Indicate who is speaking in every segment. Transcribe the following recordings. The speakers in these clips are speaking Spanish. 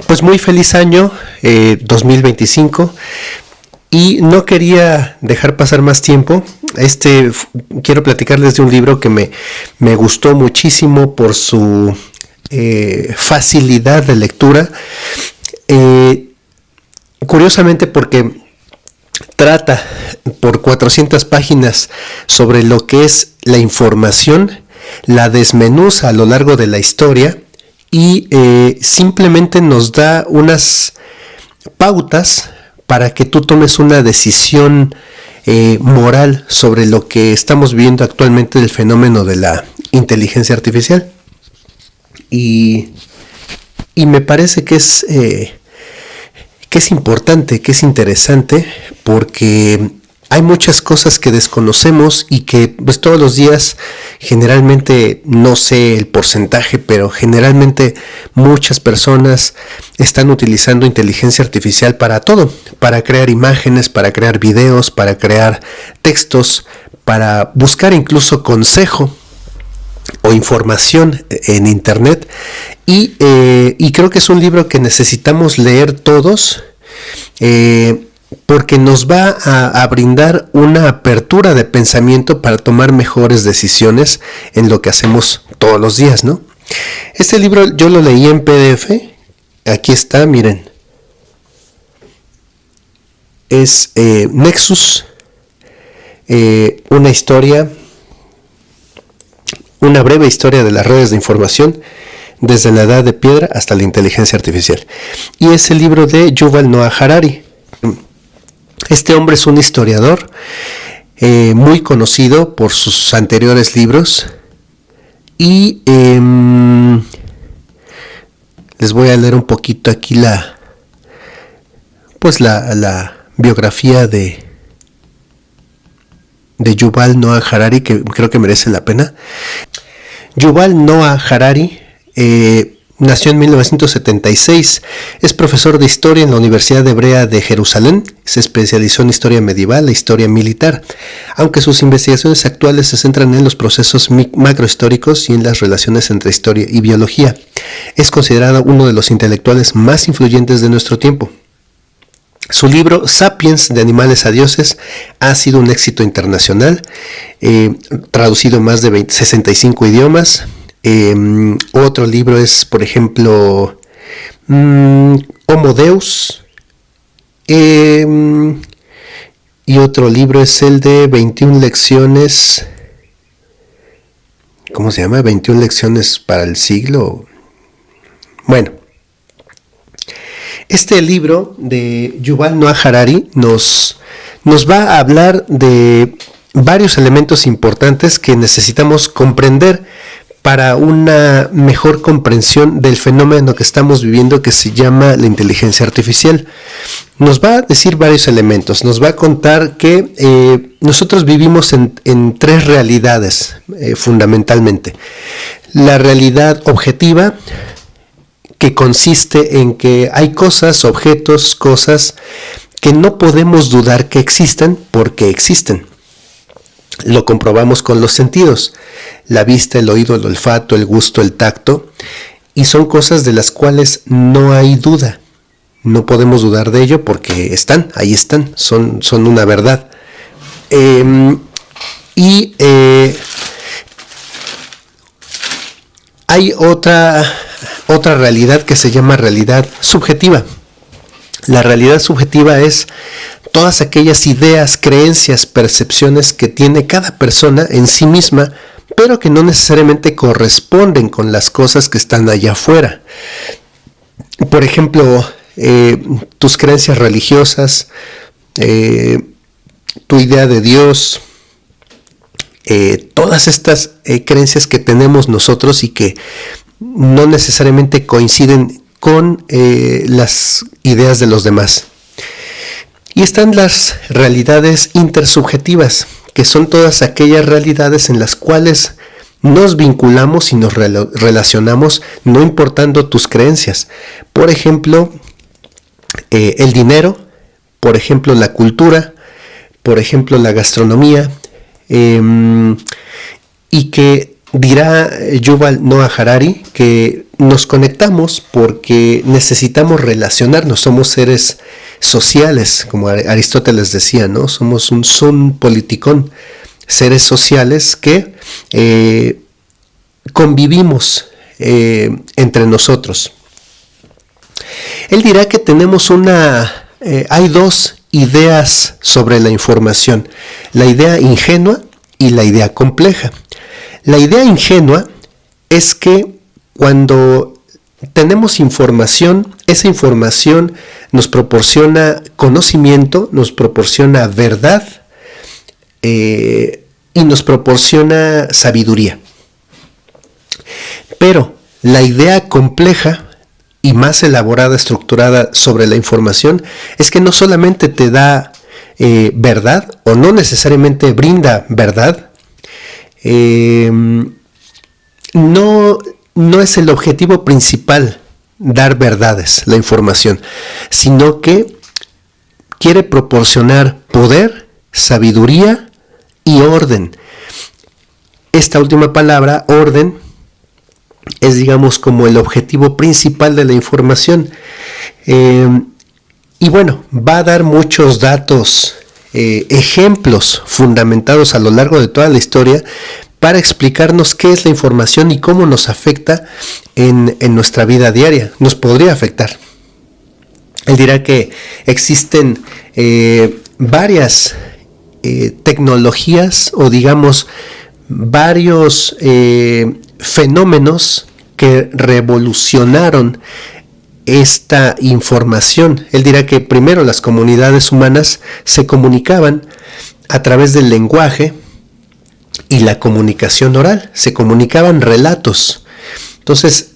Speaker 1: Pues muy feliz año 2025 y no quería dejar pasar más tiempo. Quiero platicarles de un libro que me gustó muchísimo por su facilidad de lectura. Curiosamente porque trata por 400 páginas sobre lo que es la información, la desmenuza a lo largo de la historia y simplemente nos da unas pautas para que tú tomes una decisión moral sobre lo que estamos viendo actualmente del fenómeno de la inteligencia artificial. Y me parece que es importante, que es interesante, porque hay muchas cosas que desconocemos y que pues todos los días, generalmente, no sé el porcentaje, pero generalmente muchas personas están utilizando inteligencia artificial para todo, para crear imágenes, para crear videos, para crear textos, para buscar incluso consejo o información en internet y creo que es un libro que necesitamos leer todos porque nos va a brindar una apertura de pensamiento para tomar mejores decisiones en lo que hacemos todos los días, ¿no? Este libro yo lo leí en PDF, aquí está, miren, es Nexus, una breve historia de las redes de información desde la edad de piedra hasta la inteligencia artificial. Y es el libro de Yuval Noah Harari. Este hombre es un historiador muy conocido por sus anteriores libros y les voy a leer un poquito aquí la biografía de Yuval Noah Harari, que creo que merece la pena. Yuval Noah Harari nació en 1976, es profesor de historia en la Universidad Hebrea de Jerusalén, se especializó en historia medieval e historia militar, aunque sus investigaciones actuales se centran en los procesos macrohistóricos y en las relaciones entre historia y biología. Es considerado uno de los intelectuales más influyentes de nuestro tiempo. Su libro Sapiens, de animales a dioses, ha sido un éxito internacional, traducido en más de 65 idiomas. Otro libro es, por ejemplo, Homo Deus, y otro libro es el de 21 lecciones, ¿cómo se llama? 21 lecciones para el siglo. Bueno, este libro de Yuval Noah Harari nos va a hablar de varios elementos importantes que necesitamos comprender para una mejor comprensión del fenómeno que estamos viviendo, que se llama la inteligencia artificial. Nos va a decir varios elementos, nos va a contar que nosotros vivimos en tres realidades fundamentalmente. La realidad objetiva, que consiste en que hay objetos, cosas que no podemos dudar que existan porque existen. Lo comprobamos con los sentidos, la vista, el oído, el olfato, el gusto, el tacto, y son cosas de las cuales no hay duda. No podemos dudar de ello porque ahí están, son una verdad. Hay otra realidad que se llama realidad subjetiva. La realidad subjetiva es todas aquellas ideas, creencias, percepciones que tiene cada persona en sí misma, pero que no necesariamente corresponden con las cosas que están allá afuera. Por ejemplo, tus creencias religiosas, tu idea de Dios, todas estas creencias que tenemos nosotros y que no necesariamente coinciden con las ideas de los demás. Y están las realidades intersubjetivas, que son todas aquellas realidades en las cuales nos vinculamos y nos relacionamos, no importando tus creencias. Por ejemplo, el dinero, por ejemplo, la cultura, por ejemplo, la gastronomía, y que dirá Yuval Noah Harari que nos conectamos porque necesitamos relacionarnos, somos seres sociales, como Aristóteles decía, ¿no? Somos un son politikon, seres sociales que convivimos entre nosotros. Él dirá que tenemos hay dos ideas sobre la información, la idea ingenua y la idea compleja. La idea ingenua es que cuando tenemos información, esa información nos proporciona conocimiento, nos proporciona verdad y nos proporciona sabiduría. Pero la idea compleja y más elaborada, estructurada sobre la información, es que no solamente te da verdad, o no necesariamente brinda verdad, no es el objetivo principal dar verdades, la información, sino que quiere proporcionar poder, sabiduría y orden. Esta última palabra, orden, es, digamos, como el objetivo principal de la información. Y bueno, va a dar muchos datos, ejemplos fundamentados a lo largo de toda la historia para explicarnos qué es la información y cómo nos afecta en nuestra vida diaria. Nos podría afectar. Él dirá que existen varias tecnologías, o digamos varios fenómenos que revolucionaron esta información. Él dirá que primero las comunidades humanas se comunicaban a través del lenguaje y la comunicación oral, se comunicaban relatos. Entonces,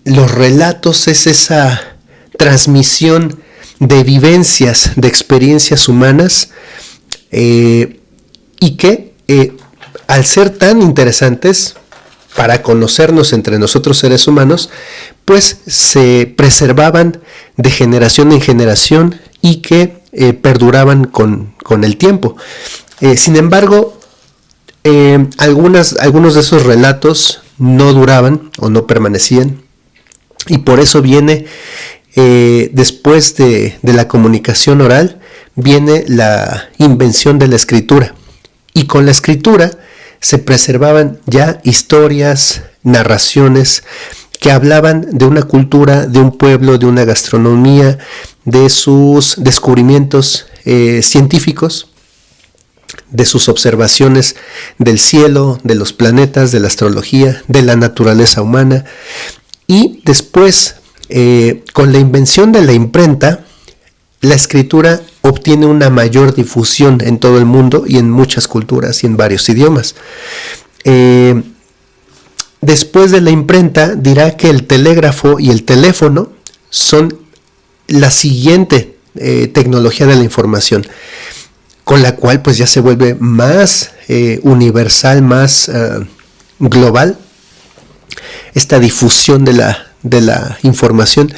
Speaker 1: los relatos es esa transmisión de vivencias, de experiencias humanas, y que al ser tan interesantes para conocernos entre nosotros seres humanos, pues se preservaban de generación en generación y que perduraban con el tiempo. Sin embargo, algunos de esos relatos no duraban o no permanecían, y por eso viene, después de la comunicación oral, viene la invención de la escritura. Y con la escritura se preservaban ya historias, narraciones que hablaban de una cultura, de un pueblo, de una gastronomía, de sus descubrimientos científicos, de sus observaciones del cielo, de los planetas, de la astrología, de la naturaleza humana. Y después, con la invención de la imprenta, la escritura obtiene una mayor difusión en todo el mundo y en muchas culturas y en varios idiomas. Después de la imprenta, dirá que el telégrafo y el teléfono son la siguiente tecnología de la información, con la cual pues ya se vuelve más universal, más global esta difusión de la información.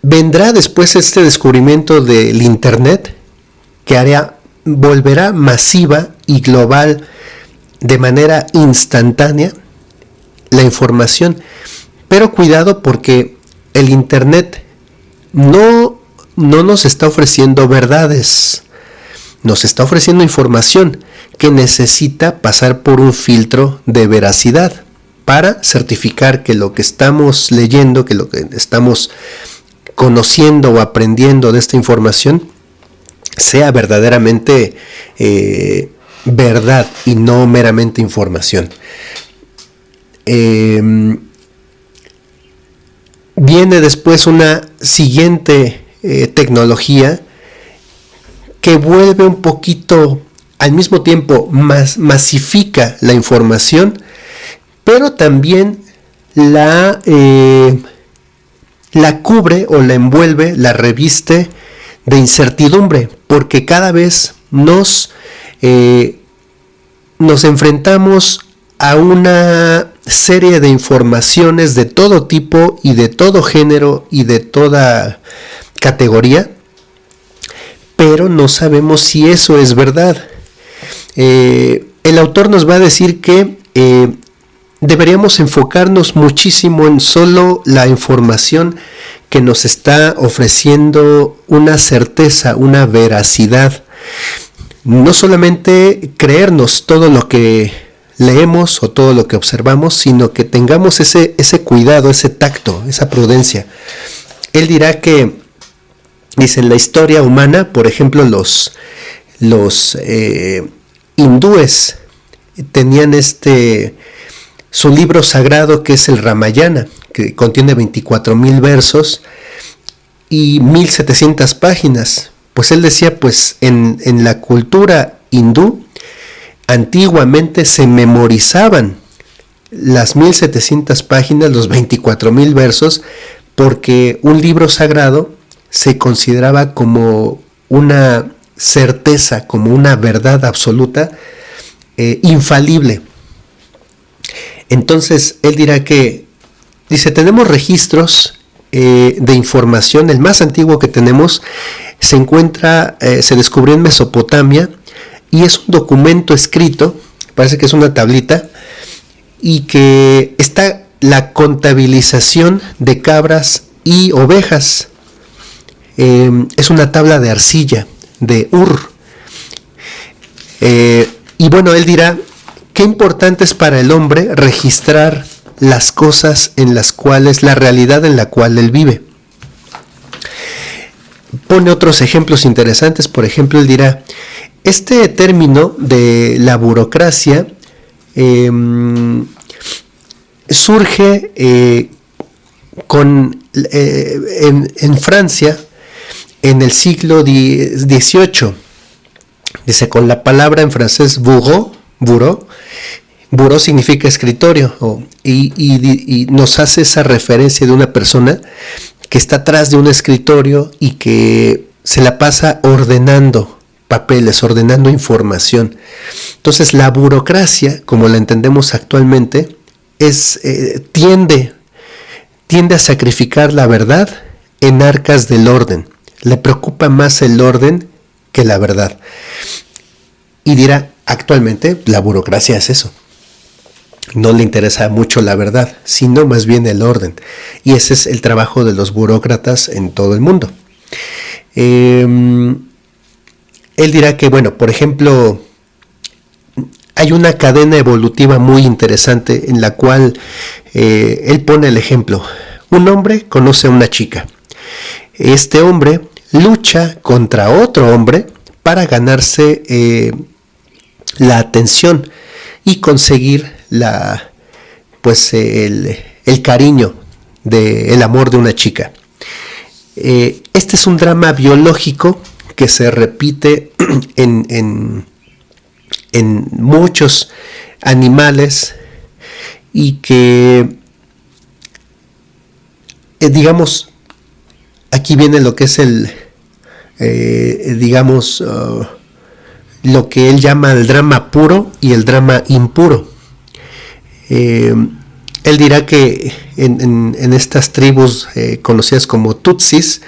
Speaker 1: Vendrá después este descubrimiento del Internet, que volverá masiva y global de manera instantánea la información. Pero cuidado, porque el Internet no nos está ofreciendo verdades, nos está ofreciendo información que necesita pasar por un filtro de veracidad para certificar que lo que estamos leyendo, que lo que estamos conociendo o aprendiendo de esta información sea verdaderamente verdad y no meramente información. Viene después una siguiente tecnología que vuelve un poquito, al mismo tiempo masifica la información, pero también la cubre o la envuelve, la reviste de incertidumbre, porque cada vez nos enfrentamos a una serie de informaciones de todo tipo y de todo género y de toda categoría, pero no sabemos si eso es verdad. El autor nos va a decir que deberíamos enfocarnos muchísimo en solo la información que nos está ofreciendo una certeza, una veracidad. No solamente creernos todo lo que leemos o todo lo que observamos, sino que tengamos ese cuidado, ese tacto, esa prudencia. Él dirá que, dice, en la historia humana, por ejemplo, los hindúes tenían su libro sagrado, que es el Ramayana, que contiene 24,000 versos y 1,700 páginas. Pues él decía, pues en la cultura hindú, antiguamente se memorizaban las 1,700 páginas, los 24,000 versos, porque un libro sagrado se consideraba como una certeza, como una verdad absoluta, infalible. Entonces él dirá que, dice, tenemos registros de información. El más antiguo que tenemos se descubrió en Mesopotamia, y es un documento escrito, parece que es una tablita, y que está la contabilización de cabras y ovejas. Es una tabla de arcilla, de Ur. Y bueno, él dirá, qué importante es para el hombre registrar las cosas la realidad en la cual él vive. Pone otros ejemplos interesantes. Por ejemplo, él dirá, este término de la burocracia surge en Francia en el siglo XVIII. Dice, con la palabra en francés bureau significa escritorio, y nos hace esa referencia de una persona que está atrás de un escritorio y que se la pasa ordenando papeles, ordenando información. Entonces la burocracia, como la entendemos actualmente, tiende a sacrificar la verdad en arcas del orden. Le preocupa más el orden que la verdad. Y dirá, actualmente la burocracia es eso. No le interesa mucho la verdad, sino más bien el orden. Y ese es el trabajo de los burócratas en todo el mundo. Él dirá que, bueno, por ejemplo, hay una cadena evolutiva muy interesante en la cual él pone el ejemplo. Un hombre conoce a una chica. Este hombre lucha contra otro hombre para ganarse la atención y conseguir el cariño, el amor de una chica. Este es un drama biológico que se repite en muchos animales, y que, digamos, aquí viene lo que es lo que él llama el drama puro y el drama impuro. Él dirá que en estas tribus conocidas como Tutsis,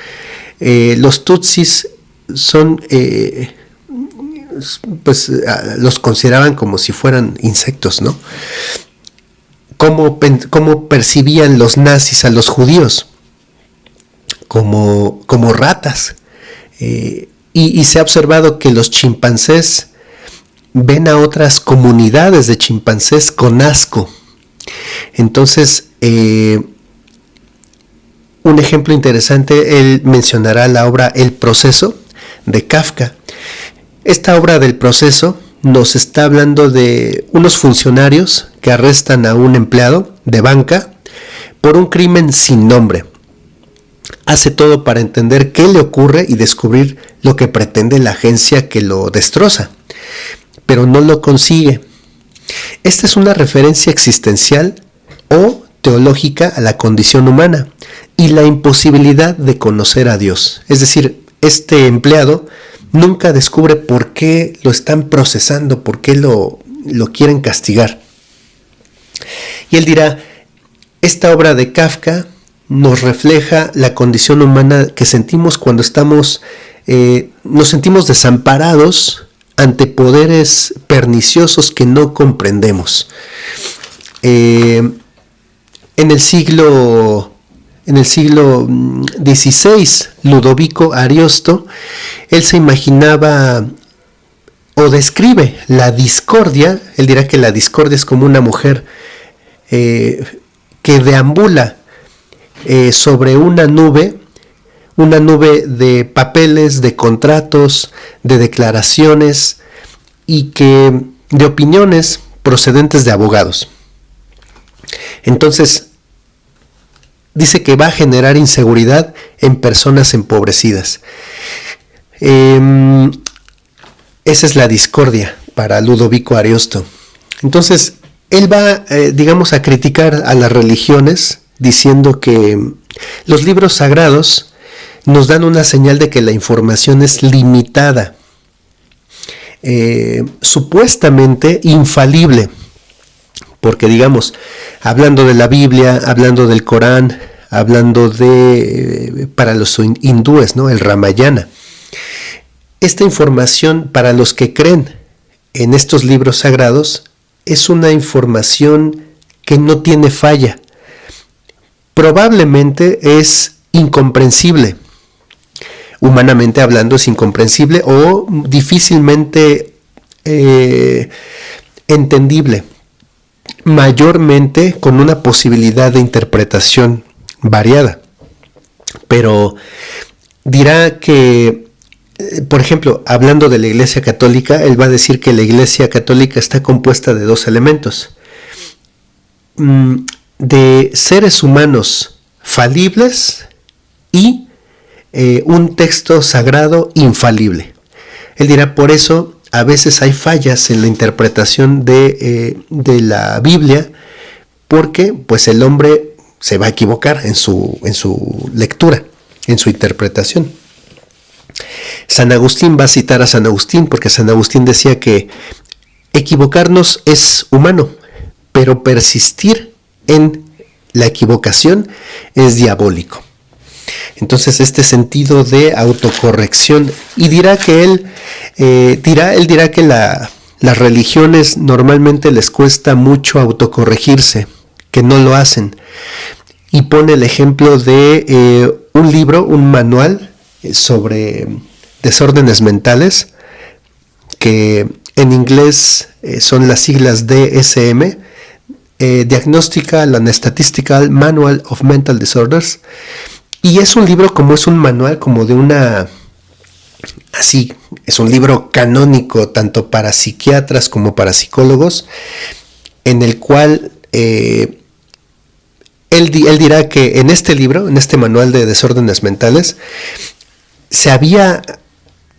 Speaker 1: los Tutsis son, los consideraban como si fueran insectos, ¿no? ¿Cómo percibían los nazis a los judíos? Como ratas. Y se ha observado que los chimpancés ven a otras comunidades de chimpancés con asco. Entonces, un ejemplo interesante, él mencionará la obra El Proceso de Kafka. Esta obra del Proceso nos está hablando de unos funcionarios que arrestan a un empleado de banca por un crimen sin nombre. Hace todo para entender qué le ocurre y descubrir lo que pretende la agencia que lo destroza, pero no lo consigue. Esta es una referencia existencial o teológica a la condición humana y la imposibilidad de conocer a Dios. Es decir, este empleado nunca descubre por qué lo están procesando, por qué lo quieren castigar. Y él dirá, esta obra de Kafka nos refleja la condición humana que sentimos cuando nos sentimos desamparados ante poderes perniciosos que no comprendemos. En el siglo XVI, Ludovico Ariosto, él se imaginaba o describe la discordia. Él dirá que la discordia es como una mujer que deambula sobre una nube de papeles, de contratos, de declaraciones y de opiniones procedentes de abogados. Entonces, dice que va a generar inseguridad en personas empobrecidas. Esa es la discordia para Ludovico Ariosto. Entonces, él va, a criticar a las religiones, diciendo que los libros sagrados nos dan una señal de que la información es limitada, supuestamente infalible. Porque hablando de la Biblia, hablando del Corán, hablando para los hindúes, ¿no?, el Ramayana. Esta información, para los que creen en estos libros sagrados, es una información que no tiene falla. Probablemente es incomprensible. Humanamente hablando es incomprensible o difícilmente entendible. Mayormente con una posibilidad de interpretación variada. Pero dirá que, por ejemplo, hablando de la Iglesia Católica, él va a decir que la Iglesia Católica está compuesta de dos elementos: de seres humanos falibles y un texto sagrado infalible. Él dirá, por eso a veces hay fallas en la interpretación de la Biblia, porque pues el hombre se va a equivocar en su lectura, en su interpretación. San Agustín va a citar a San Agustín, porque San Agustín decía que equivocarnos es humano, pero persistir en la equivocación es diabólico. Entonces, este sentido de autocorrección, y dirá que él dirá que las religiones normalmente les cuesta mucho autocorregirse, que no lo hacen, y pone el ejemplo de un libro, un manual sobre desórdenes mentales, que en inglés son las siglas DSM, Diagnostical and Statistical Manual of Mental Disorders. Y es un libro es un manual como de es un libro canónico tanto para psiquiatras como para psicólogos, en el cual él dirá que en este libro, en este manual de desórdenes mentales, se había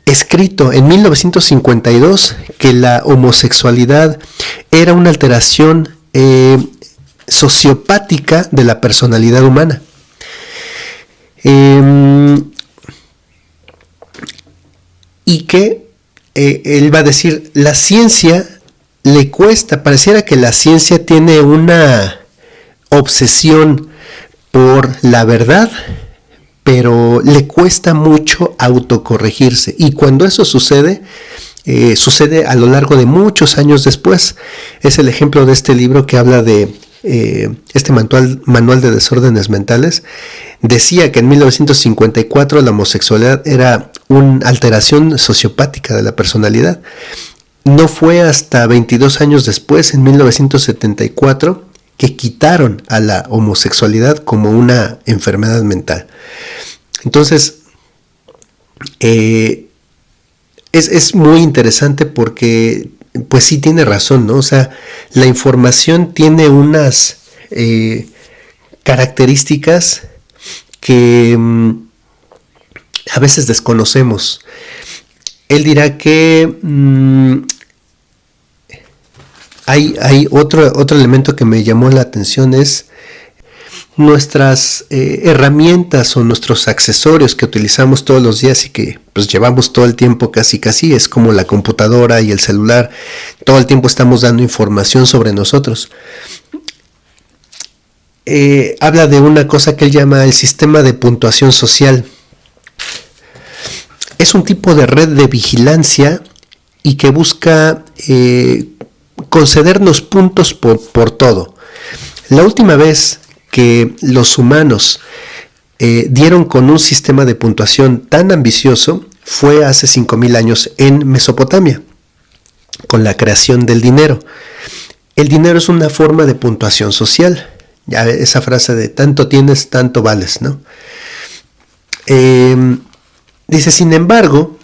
Speaker 1: escrito en 1952 que la homosexualidad era una alteración sociopática de la personalidad humana. Y que él va a decir, la ciencia le cuesta, pareciera que la ciencia tiene una obsesión por la verdad, pero le cuesta mucho autocorregirse, y cuando eso sucede a lo largo de muchos años después. Es el ejemplo de este libro que habla de este manual de desórdenes mentales. Decía que en 1954 la homosexualidad era una alteración sociopática de la personalidad. No fue hasta 22 años después, en 1974, que quitaron a la homosexualidad como una enfermedad mental. Entonces, es muy interesante porque, pues sí tiene razón, ¿no? O sea, la información tiene unas características que a veces desconocemos. Él dirá que hay otro elemento que me llamó la atención, es nuestras herramientas o nuestros accesorios que utilizamos todos los días y que pues llevamos todo el tiempo casi, es como la computadora y el celular. Todo el tiempo estamos dando información sobre nosotros. Habla de una cosa que él llama el sistema de puntuación social. Es un tipo de red de vigilancia y que busca concedernos puntos por todo. La última vez que los humanos dieron con un sistema de puntuación tan ambicioso fue hace 5,000 años en Mesopotamia, con la creación del dinero. El dinero es una forma de puntuación social. Ya esa frase de tanto tienes, tanto vales, ¿no? Dice, sin embargo,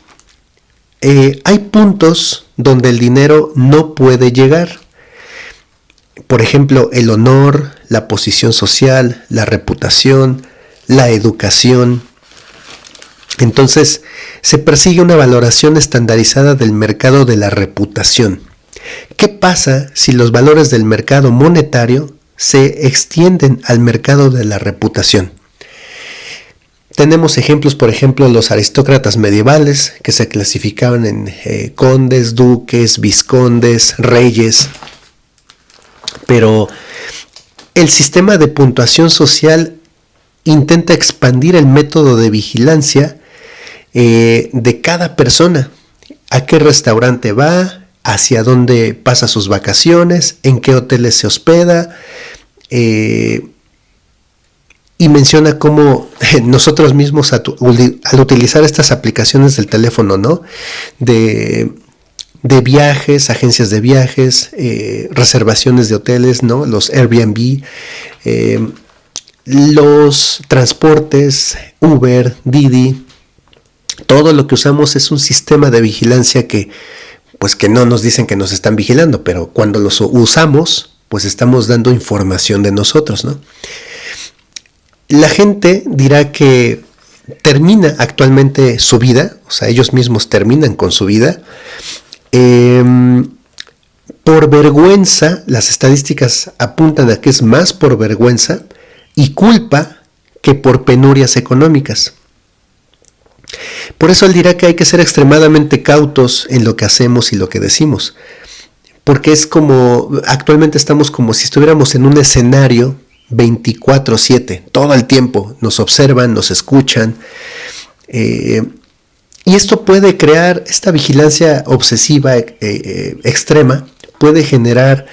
Speaker 1: hay puntos donde el dinero no puede llegar. Por ejemplo, el honor, la posición social, la reputación, la educación. Entonces, se persigue una valoración estandarizada del mercado de la reputación. ¿Qué pasa si los valores del mercado monetario se extienden al mercado de la reputación? Tenemos ejemplos, por ejemplo, los aristócratas medievales que se clasificaban en condes, duques, vizcondes, reyes. Pero el sistema de puntuación social intenta expandir el método de vigilancia de cada persona. ¿A qué restaurante va? ¿Hacia dónde pasa sus vacaciones? ¿En qué hoteles se hospeda? Y menciona cómo nosotros mismos al utilizar estas aplicaciones del teléfono, ¿no? De viajes, agencias de viajes, reservaciones de hoteles, ¿no? Los Airbnb, los transportes, Uber, Didi, todo lo que usamos es un sistema de vigilancia que no nos dicen que nos están vigilando, pero cuando los usamos, pues estamos dando información de nosotros, ¿no? La gente dirá que termina actualmente su vida, o sea, ellos mismos terminan con su vida, por vergüenza. Las estadísticas apuntan a que es más por vergüenza y culpa que por penurias económicas. Por eso él dirá que hay que ser extremadamente cautos en lo que hacemos y lo que decimos, porque es como, actualmente estamos como si estuviéramos en un escenario 24/7, todo el tiempo nos observan, nos escuchan, y esto puede crear, esta vigilancia obsesiva extrema, puede generar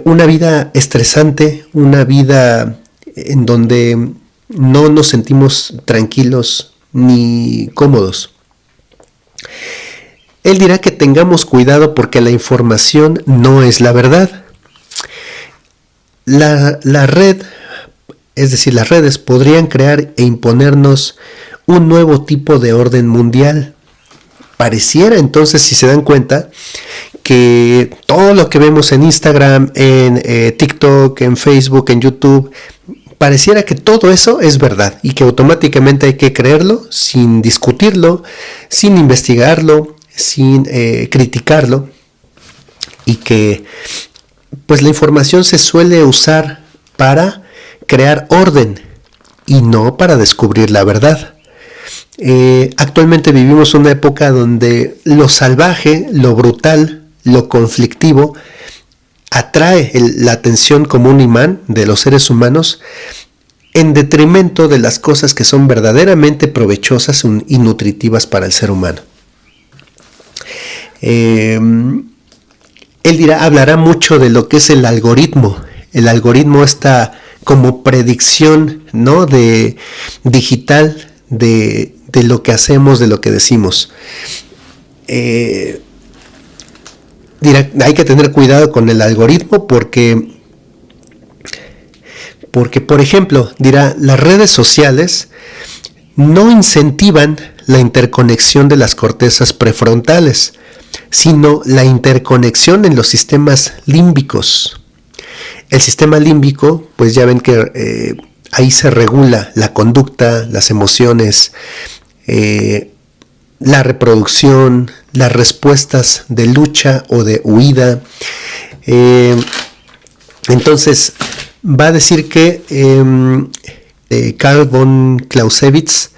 Speaker 1: una vida estresante, una vida en donde no nos sentimos tranquilos ni cómodos. Él dirá que tengamos cuidado porque la información no es la verdad. La red, es decir, las redes podrían crear e imponernos un nuevo tipo de orden mundial. Pareciera entonces, si se dan cuenta, que todo lo que vemos en Instagram, en TikTok, en Facebook, en YouTube, pareciera que todo eso es verdad y que automáticamente hay que creerlo sin discutirlo, sin investigarlo, sin criticarlo, y que pues la información se suele usar para crear orden y no para descubrir la verdad. Actualmente vivimos una época donde lo salvaje, lo brutal, lo conflictivo atrae la atención como un imán de los seres humanos, en detrimento de las cosas que son verdaderamente provechosas y nutritivas para el ser humano. Él hablará mucho de lo que es el algoritmo. El algoritmo está como predicción, ¿no?, digital de lo que hacemos, de lo que decimos. Dirá, hay que tener cuidado con el algoritmo porque, por ejemplo, dirá, las redes sociales no incentivan la interconexión de las cortezas prefrontales, sino la interconexión en los sistemas límbicos. El sistema límbico, pues ya ven que ahí se regula la conducta, las emociones, la reproducción, las respuestas de lucha o de huida. Entonces, va a decir que Karl von Clausewitz,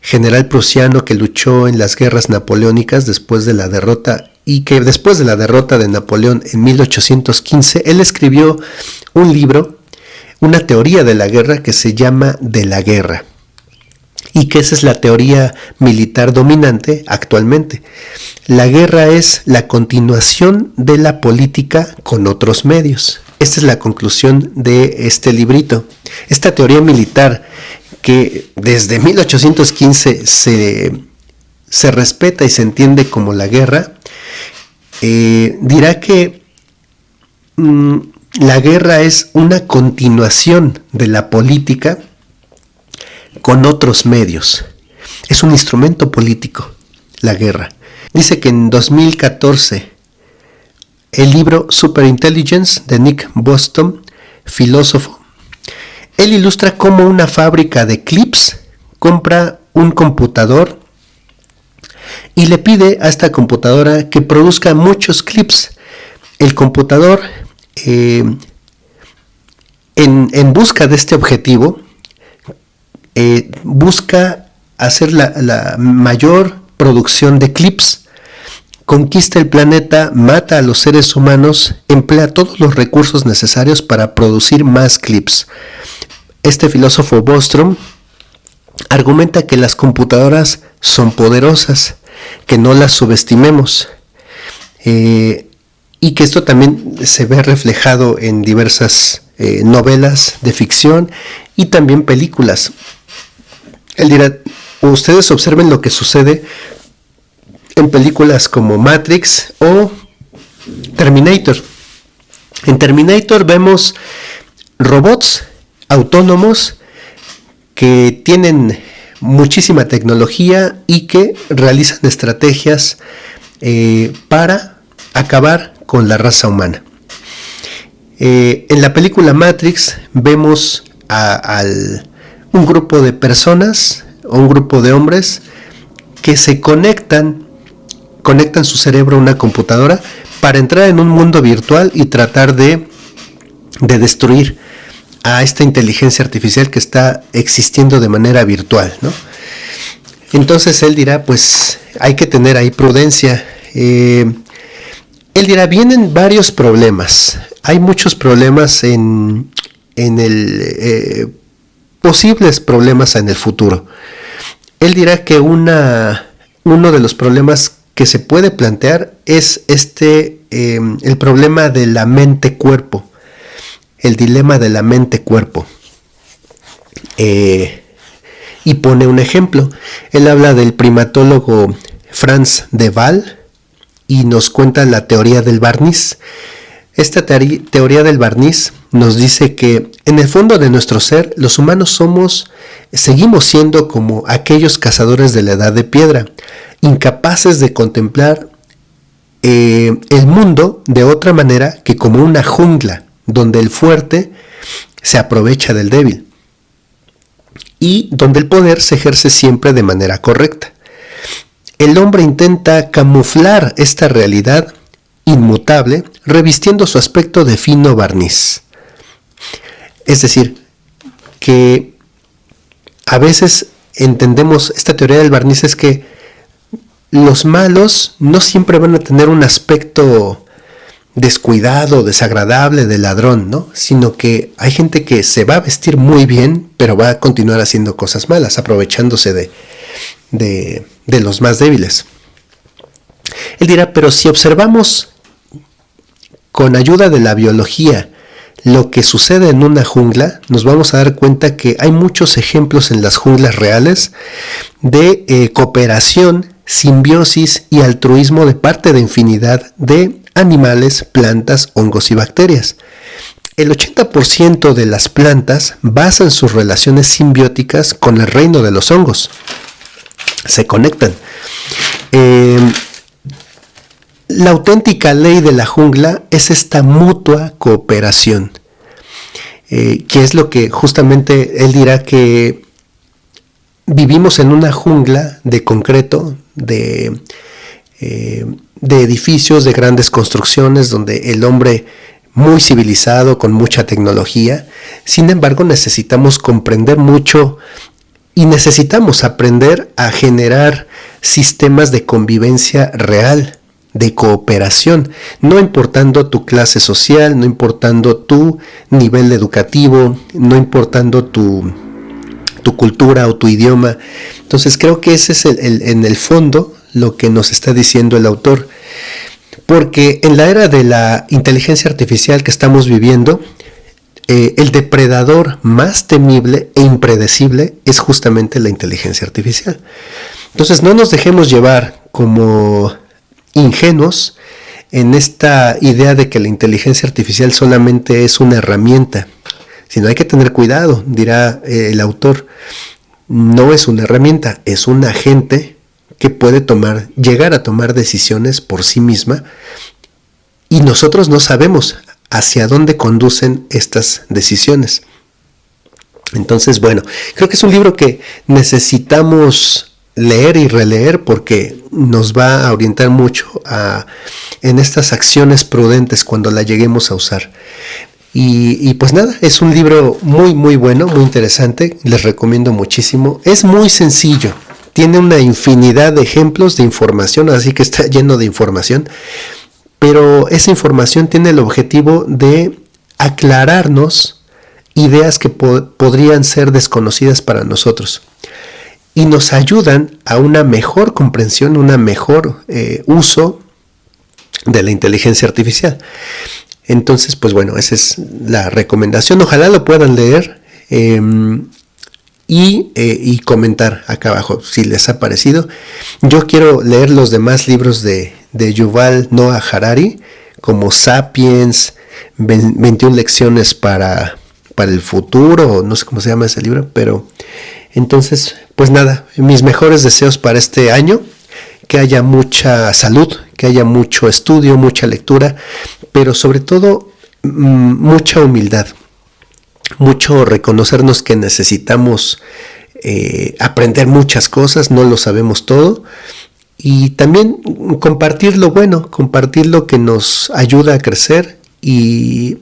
Speaker 1: general prusiano que luchó en las guerras napoleónicas después de la derrota, y que después de la derrota de Napoleón en 1815, él escribió un libro, una teoría de la guerra que se llama De la Guerra, y que esa es la teoría militar dominante actualmente. La guerra es la continuación de la política con otros medios. Esta es la conclusión de este librito. Esta teoría militar que desde 1815 se respeta y se entiende como la guerra, dirá que la guerra es una continuación de la política con otros medios. Es un instrumento político, la guerra. Dice que en 2014, el libro Superintelligence de Nick Bostrom, filósofo, él ilustra cómo una fábrica de clips compra un computador y le pide a esta computadora que produzca muchos clips. El computador, en busca de este objetivo, busca hacer la mayor producción de clips, conquista el planeta, mata a los seres humanos, emplea todos los recursos necesarios para producir más clips. Este filósofo Bostrom argumenta que las computadoras son poderosas, que no las subestimemos, y que esto también se ve reflejado en diversas novelas de ficción y también películas. Él dirá, ustedes observen lo que sucede en películas como Matrix o Terminator. En Terminator vemos robots autónomos que tienen muchísima tecnología y que realizan estrategias para acabar con la raza humana. En la película Matrix vemos un grupo de personas o un grupo de hombres que se conectan su cerebro a una computadora para entrar en un mundo virtual y tratar de destruir a esta inteligencia artificial que está existiendo de manera virtual, ¿no? Entonces él dirá, pues hay que tener ahí prudencia. Él dirá, vienen varios problemas. Hay muchos problemas posibles problemas en el futuro. Él dirá que uno de los problemas que se puede plantear es el problema de la mente-cuerpo, el dilema de la mente-cuerpo. Y pone un ejemplo. Él habla del primatólogo Franz de Waal y nos cuenta la teoría del barniz. Esta teoría del barniz nos dice que en el fondo de nuestro ser, los humanos seguimos siendo como aquellos cazadores de la edad de piedra, incapaces de contemplar el mundo de otra manera que como una jungla, donde el fuerte se aprovecha del débil y donde el poder se ejerce siempre de manera correcta. El hombre intenta camuflar esta realidad inmutable, revistiendo su aspecto de fino barniz. Es decir, que a veces entendemos esta teoría del barniz es que los malos no siempre van a tener un aspecto descuidado, desagradable de ladrón, ¿no? Sino que hay gente que se va a vestir muy bien, pero va a continuar haciendo cosas malas, aprovechándose de los más débiles. Él dirá, pero si observamos con ayuda de la biología lo que sucede en una jungla, nos vamos a dar cuenta que hay muchos ejemplos en las junglas reales de cooperación, simbiosis y altruismo de parte de infinidad de animales, plantas, hongos y bacterias. El 80% de las plantas basan sus relaciones simbióticas con el reino de los hongos. Se conectan. La auténtica ley de la jungla es esta mutua cooperación, que es lo que justamente él dirá que vivimos en una jungla de concreto, de edificios, de grandes construcciones, donde el hombre muy civilizado, con mucha tecnología. Sin embargo, necesitamos comprender mucho y necesitamos aprender a generar sistemas de convivencia real, de cooperación, no importando tu clase social, no importando tu nivel educativo, no importando tu cultura o tu idioma. Entonces creo que ese es en el fondo lo que nos está diciendo el autor. Porque en la era de la inteligencia artificial que estamos viviendo, el depredador más temible e impredecible es justamente la inteligencia artificial. Entonces no nos dejemos llevar como ingenuos en esta idea de que la inteligencia artificial solamente es una herramienta, sino hay que tener cuidado, dirá el autor. No es una herramienta, es un agente que puede llegar a tomar decisiones por sí misma, y nosotros no sabemos hacia dónde conducen estas decisiones. Entonces, bueno, creo que es un libro que necesitamos leer y releer porque nos va a orientar mucho en estas acciones prudentes cuando la lleguemos a usar. Y pues nada, es un libro muy muy bueno, muy interesante, les recomiendo muchísimo. Es muy sencillo, tiene una infinidad de ejemplos de información, así que está lleno de información, pero esa información tiene el objetivo de aclararnos ideas que podrían ser desconocidas para nosotros y nos ayudan a una mejor comprensión, una mejor uso de la inteligencia artificial. Entonces, pues bueno, esa es la recomendación. Ojalá lo puedan leer y comentar acá abajo si les ha parecido. Yo quiero leer los demás libros de Yuval Noah Harari, como Sapiens, 21 lecciones para el futuro, no sé cómo se llama ese libro, pero entonces, pues nada, mis mejores deseos para este año, que haya mucha salud, que haya mucho estudio, mucha lectura, pero sobre todo mucha humildad, mucho reconocernos que necesitamos aprender muchas cosas, no lo sabemos todo, y también compartir lo bueno, compartir lo que nos ayuda a crecer y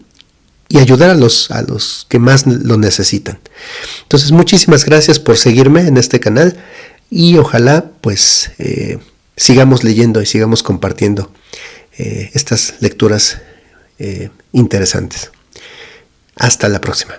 Speaker 1: ayudar a los que más lo necesitan. Entonces, muchísimas gracias por seguirme en este canal y ojalá pues sigamos leyendo y sigamos compartiendo estas lecturas interesantes. Hasta la próxima.